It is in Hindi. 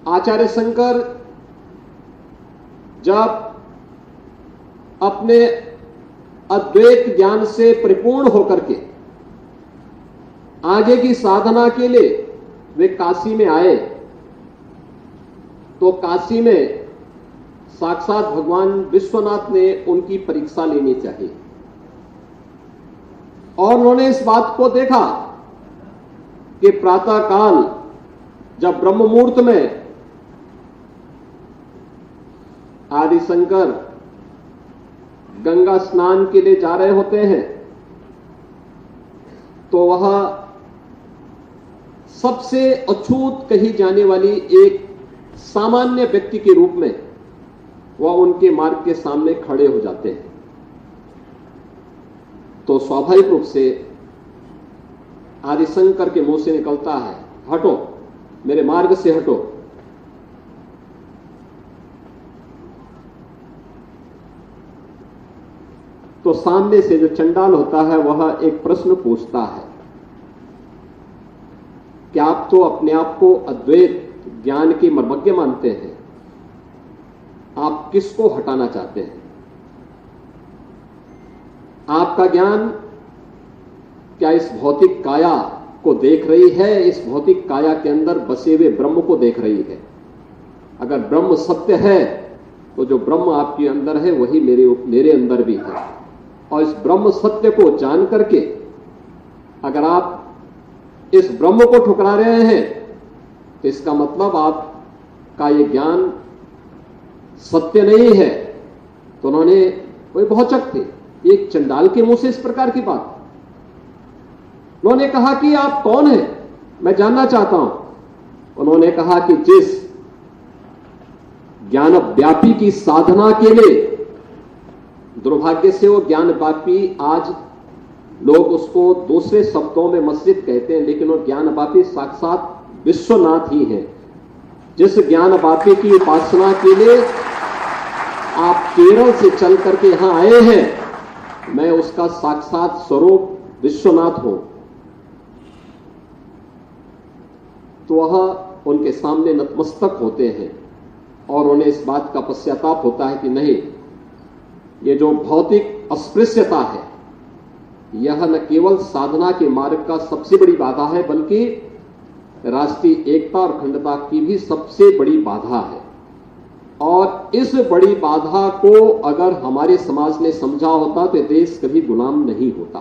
आचार्य शंकर जब अपने अद्वैत ज्ञान से परिपूर्ण होकर के आगे की साधना के लिए वे काशी में आए, तो काशी में साक्षात भगवान विश्वनाथ ने उनकी परीक्षा लेनी चाहिए और उन्होंने इस बात को देखा कि प्रातःकाल जब ब्रह्म मुहूर्त में आदि शंकर गंगा स्नान के लिए जा रहे होते हैं, तो वह सबसे अछूत कही जाने वाली एक सामान्य व्यक्ति के रूप में वह उनके मार्ग के सामने खड़े हो जाते हैं। तो स्वाभाविक रूप से आदि शंकर के मुंह से निकलता है, हटो, मेरे मार्ग से हटो। तो सामने से जो चंडाल होता है वह एक प्रश्न पूछता है कि आप तो अपने आप को अद्वैत ज्ञान के मर्मज्ञ मानते हैं, आप किसको हटाना चाहते हैं? आपका ज्ञान क्या इस भौतिक काया को देख रही है, इस भौतिक काया के अंदर बसे हुए ब्रह्म को देख रही है? अगर ब्रह्म सत्य है तो जो ब्रह्म आपके अंदर है वही मेरे अंदर भी है, और इस ब्रह्म सत्य को जान करके अगर आप इस ब्रह्म को ठुकरा रहे हैं तो इसका मतलब आपका ये ज्ञान सत्य नहीं है। तो उन्होंने, वही भौचक थे, एक चंडाल के मुंह से इस प्रकार की बात। उन्होंने कहा कि आप कौन हैं, मैं जानना चाहता हूं। उन्होंने कहा कि जिस ज्ञान व्यापी की साधना के लिए, दुर्भाग्य से वो ज्ञान व्यापी आज लोग उसको दूसरे शब्दों में मस्जिद कहते हैं, लेकिन वो ज्ञान व्यापी साक्षात विश्वनाथ ही है। जिस ज्ञान व्यापी की उपासना के लिए आप केरल से चल करके यहां आए हैं, मैं उसका साक्षात स्वरूप विश्वनाथ हूं। तो वह उनके सामने नतमस्तक होते हैं और उन्हें इस बात का पश्चाताप होता है कि नहीं, ये जो भौतिक अस्पृश्यता है यह न केवल साधना के मार्ग का सबसे बड़ी बाधा है, बल्कि राष्ट्रीय एकता और अखंडता की भी सबसे बड़ी बाधा है। और इस बड़ी बाधा को अगर हमारे समाज ने समझा होता तो देश कभी गुलाम नहीं होता।